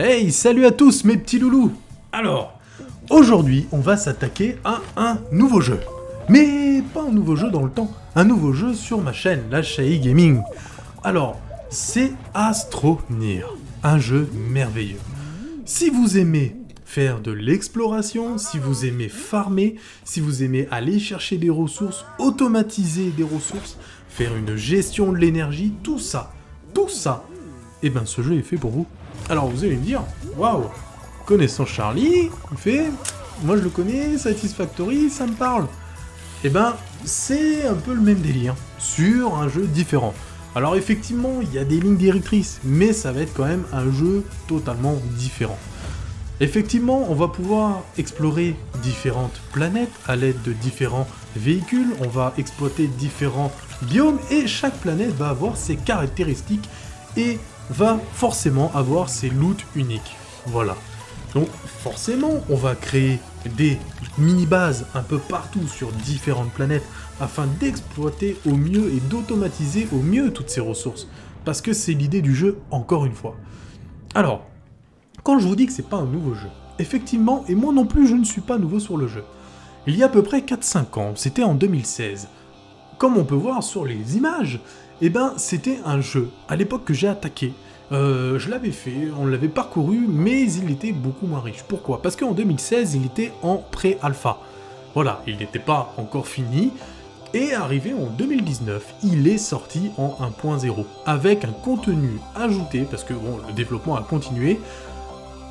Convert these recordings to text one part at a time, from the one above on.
Hey, salut à tous mes petits loulous. Alors, aujourd'hui, on va s'attaquer à un nouveau jeu. Mais pas un nouveau jeu dans le temps, un nouveau jeu sur ma chaîne, la Shai Gaming. Alors, c'est Astroneer, un jeu merveilleux. Si vous aimez faire de l'exploration, si vous aimez farmer, si vous aimez aller chercher des ressources, automatiser des ressources, faire une gestion de l'énergie, tout ça, et ben ce jeu est fait pour vous. Alors vous allez me dire, waouh, connaissant Charlie, il fait, moi je le connais, Satisfactory, ça me parle. Et ben c'est un peu le même délire, sur un jeu différent. Alors effectivement, il y a des lignes directrices, mais ça va être quand même un jeu totalement différent. Effectivement, on va pouvoir explorer différentes planètes à l'aide de différents véhicules, on va exploiter différents biomes, et chaque planète va avoir ses caractéristiques et va forcément avoir ses loots uniques. Voilà. Donc forcément, on va créer des mini-bases un peu partout sur différentes planètes afin d'exploiter au mieux et d'automatiser au mieux toutes ces ressources. Parce que c'est l'idée du jeu, encore une fois. Alors, quand je vous dis que c'est pas un nouveau jeu, effectivement, et moi non plus je ne suis pas nouveau sur le jeu. Il y a à peu près 4-5 ans, c'était en 2016. Comme on peut voir sur les images, eh ben c'était un jeu, à l'époque que j'ai attaqué. Je l'avais fait, on l'avait parcouru, mais il était beaucoup moins riche. Pourquoi ? Parce qu'en 2016, il était en pré-alpha. Voilà, il n'était pas encore fini. Et arrivé en 2019, il est sorti en 1.0, avec un contenu ajouté, parce que bon, le développement a continué,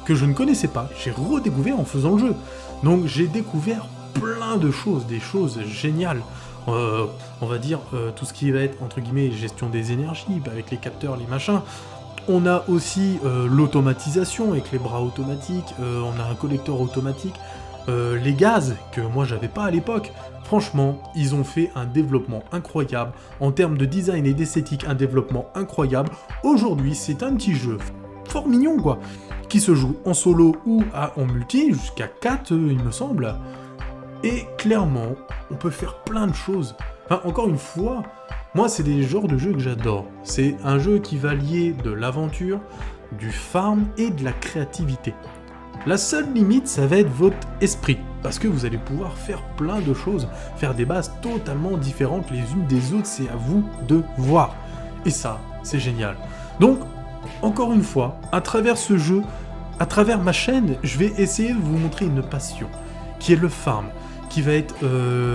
que je ne connaissais pas, j'ai redécouvert en faisant le jeu. Donc j'ai découvert plein de choses, des choses géniales. On va dire tout ce qui va être entre guillemets gestion des énergies, avec les capteurs, les machins. On a aussi l'automatisation avec les bras automatiques, on a un collecteur automatique, les gaz que moi j'avais pas à l'époque. Franchement, ils ont fait un développement incroyable, en termes de design et d'esthétique, un développement incroyable. Aujourd'hui, c'est un petit jeu fort mignon quoi, qui se joue en solo ou en multi, jusqu'à 4 il me semble. Et clairement, on peut faire plein de choses. Enfin, encore une fois, moi c'est des genres de jeux que j'adore. C'est un jeu qui va lier de l'aventure, du farm et de la créativité. La seule limite, ça va être votre esprit, parce que vous allez pouvoir faire plein de choses, faire des bases totalement différentes les unes des autres, c'est à vous de voir. Et ça, c'est génial. Donc, encore une fois, à travers ce jeu, à travers ma chaîne, je vais essayer de vous montrer une passion, qui est le farm, qui va être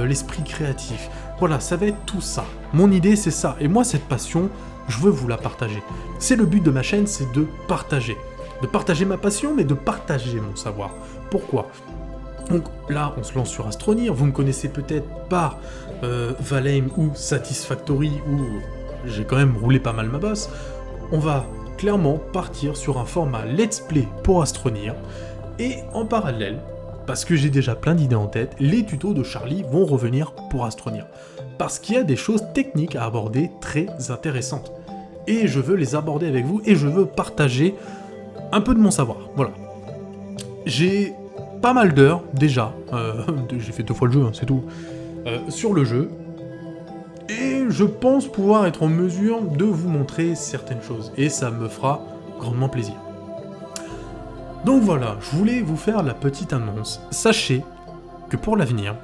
l'esprit créatif. Voilà, ça va être tout ça. Mon idée, c'est ça. Et moi, cette passion, je veux vous la partager. C'est le but de ma chaîne, c'est de partager. De partager ma passion, mais de partager mon savoir. Pourquoi ? Donc là, on se lance sur Astroneer. Vous me connaissez peut-être par Valheim ou Satisfactory, où j'ai quand même roulé pas mal ma bosse. On va clairement partir sur un format let's play pour Astroneer. Et en parallèle, parce que j'ai déjà plein d'idées en tête, les tutos de Charlie vont revenir pour Astroneer. Parce qu'il y a des choses techniques à aborder très intéressantes. Et je veux les aborder avec vous, et je veux partager un peu de mon savoir. Voilà. J'ai pas mal d'heures, déjà. J'ai fait 2 fois le jeu, hein, c'est tout. Sur le jeu. Et je pense pouvoir être en mesure de vous montrer certaines choses. Et ça me fera grandement plaisir. Donc voilà, je voulais vous faire la petite annonce. Sachez que pour l'avenir,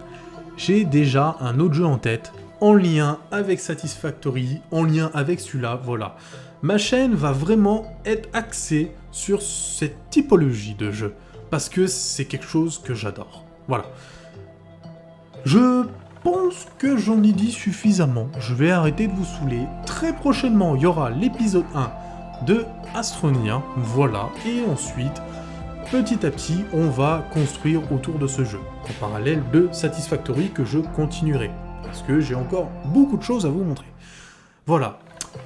j'ai déjà un autre jeu en tête, en lien avec Satisfactory, en lien avec celui-là, voilà. Ma chaîne va vraiment être axée sur cette typologie de jeu, parce que c'est quelque chose que j'adore. Voilà. Je pense que j'en ai dit suffisamment, je vais arrêter de vous saouler. Très prochainement, il y aura l'épisode 1 de Astroneer, voilà, et ensuite... Petit à petit, on va construire autour de ce jeu, en parallèle de Satisfactory que je continuerai, parce que j'ai encore beaucoup de choses à vous montrer. Voilà,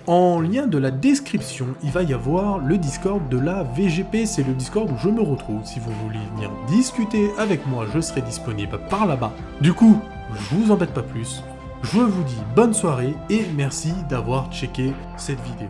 en lien de la description, il va y avoir le Discord de la VGP, c'est le Discord où je me retrouve. Si vous voulez venir discuter avec moi, je serai disponible par là-bas. Du coup, je vous embête pas plus, je vous dis bonne soirée et merci d'avoir checké cette vidéo.